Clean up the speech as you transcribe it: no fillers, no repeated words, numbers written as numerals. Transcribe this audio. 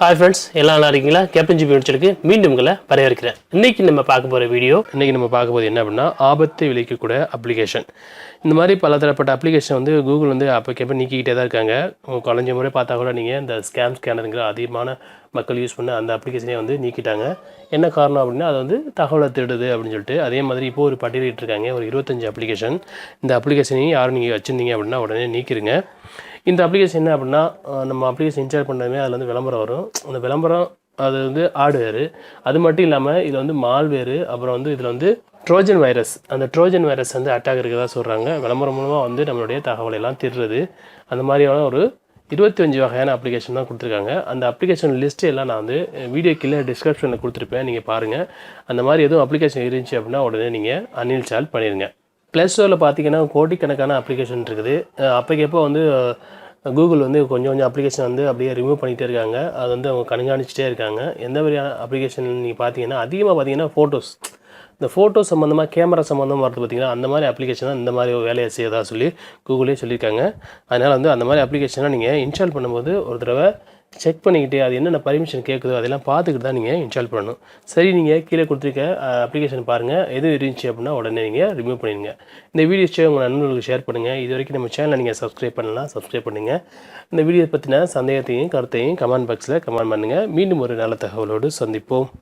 Hi friends, எல்லாம் நல்லா இருக்கீங்களா? கேப்டன் ஜிபி முடிச்சிருக்கு மீண்டும் உங்களை வரவேற்கிறேன். இன்னைக்கு நம்ம பார்க்க போகிற வீடியோ நம்ம பார்க்க போகிறது என்ன அப்படின்னா ஆபத்தை விளைவிக்கக்கூடிய அப்ளிகேஷன். இந்த மாதிரி பலதரப்பட்ட அப்ளிகேஷன் வந்து கூகுள் வந்து அப்போக்கப்போ நீக்கிக்கிட்டே தான் இருக்காங்க. குறைஞ்ச முறை பார்த்தா கூட நீங்கள் இந்த ஸ்கேனருங்கிற அதிகமான மக்கள் யூஸ் பண்ண அந்த அப்ளிகேஷனே வந்து நீக்கிட்டாங்க. என்ன காரணம் அப்படின்னா அது வந்து தகவலை திருடுது அப்படின்னு சொல்லிட்டு. அதே மாதிரி இப்போது ஒரு பட்டியலிட்டிருக்காங்க ஒரு 25 அப்ளிகேஷன். இந்த அப்ளிகேஷனையும் யாரும் நீங்கள் வச்சுருந்தீங்க அப்படின்னா உடனே நீக்கிடுங்க. இந்த அப்ளிகேஷன் என்ன அப்படின்னா நம்ம அப்ளிகேஷன் இன்ஸ்டால் பண்ணதுமே அதில் வந்து விளம்பரம் வரும். அந்த விளம்பரம் அது வந்து ஹார்ட்வேரு. அது மட்டும் இல்லாமல் இதில் வந்து மால்வேரு, அப்புறம் வந்து இதில் வந்து ட்ரோஜன் வைரஸ், அந்த ட்ரோஜன் வைரஸ் வந்து அட்டாக் இருக்கிறதா சொல்கிறாங்க. விளம்பரம் மூலமாக வந்து நம்மளுடைய தகவலை எல்லாம் திருடுறது. அந்த மாதிரியான ஒரு 25 வகையான அப்ளிகேஷன் தான் கொடுத்துருக்காங்க. அந்த அப்ளிகேஷன் லிஸ்ட்டு எல்லாம் நான் வந்து வீடியோ கீழே டிஸ்கிரிப்ஷனில் கொடுத்துருப்பேன், நீங்கள் பாருங்கள். அந்த மாதிரி எதுவும் அப்ளிகேஷன் இருந்துச்சு அப்படின்னா உடனே நீங்கள் அன்இன்ஸ்டால் பண்ணிடுங்க. ப்ளே ஸ்டோரில் பார்த்தீங்கன்னா கோடிக்கணக்கான அப்ளிகேஷன் இருக்குது. அப்போக்கப்போ வந்து கூகுள் வந்து கொஞ்சம் கொஞ்சம் அப்ளிகேஷன் வந்து அப்படியே ரிமூவ் பண்ணிகிட்டே இருக்காங்க. அது வந்து அவங்க கண்காணிச்சிட்டே இருக்காங்க. எந்த மாதிரியான அப்ளிகேஷன் நீங்கள் பார்த்தீங்கன்னா அதிகமாக பார்த்தீங்கன்னா ஃபோட்டோஸ், இந்த ஃபோட்டோ சம்மந்தமாக கேமரா சம்மந்தமாக வரது பார்த்திங்கன்னா அந்த மாதிரி அப்ளிகேஷன் தான் இந்த மாதிரி வேலையை செய்யறதா சொல்லி கூகுளே சொல்லியிருக்காங்க. அதனால் வந்து அந்த மாதிரி அப்ளிகேஷனாக நீங்கள் இன்ஸ்டால் பண்ணும்போது ஒரு தடவை செக் பண்ணிக்கிட்டு அது என்னென்ன பர்மிஷன் கேட்குதோ அதெல்லாம் பார்த்துக்கிட்டு தான் நீங்கள் இன்ஸ்டால் பண்ணணும். சரி, நீங்கள் கீழே கொடுத்துருக்க அப்ளிகேஷன் பாருங்கள், எது இருந்துச்சு அப்படின்னா உடனே நீங்கள் ரிமூவ் பண்ணிடுங்க. இந்த வீடியோஸை உங்கள் நண்பர்களுக்கு ஷேர் பண்ணுங்கள். இது வரைக்கும் நம்ம சேனலை நீங்கள் சப்ஸ்கிரைப் பண்ணலாம், சப்ஸ்கிரைப் பண்ணுங்கள். இந்த வீடியோ பற்றின சந்தேகத்தையும் கருத்தையும் கமெண்ட் பாக்ஸில் கமெண்ட் பண்ணுங்கள். மீண்டும் ஒரு நல்ல தகவலோடு சந்திப்போம்.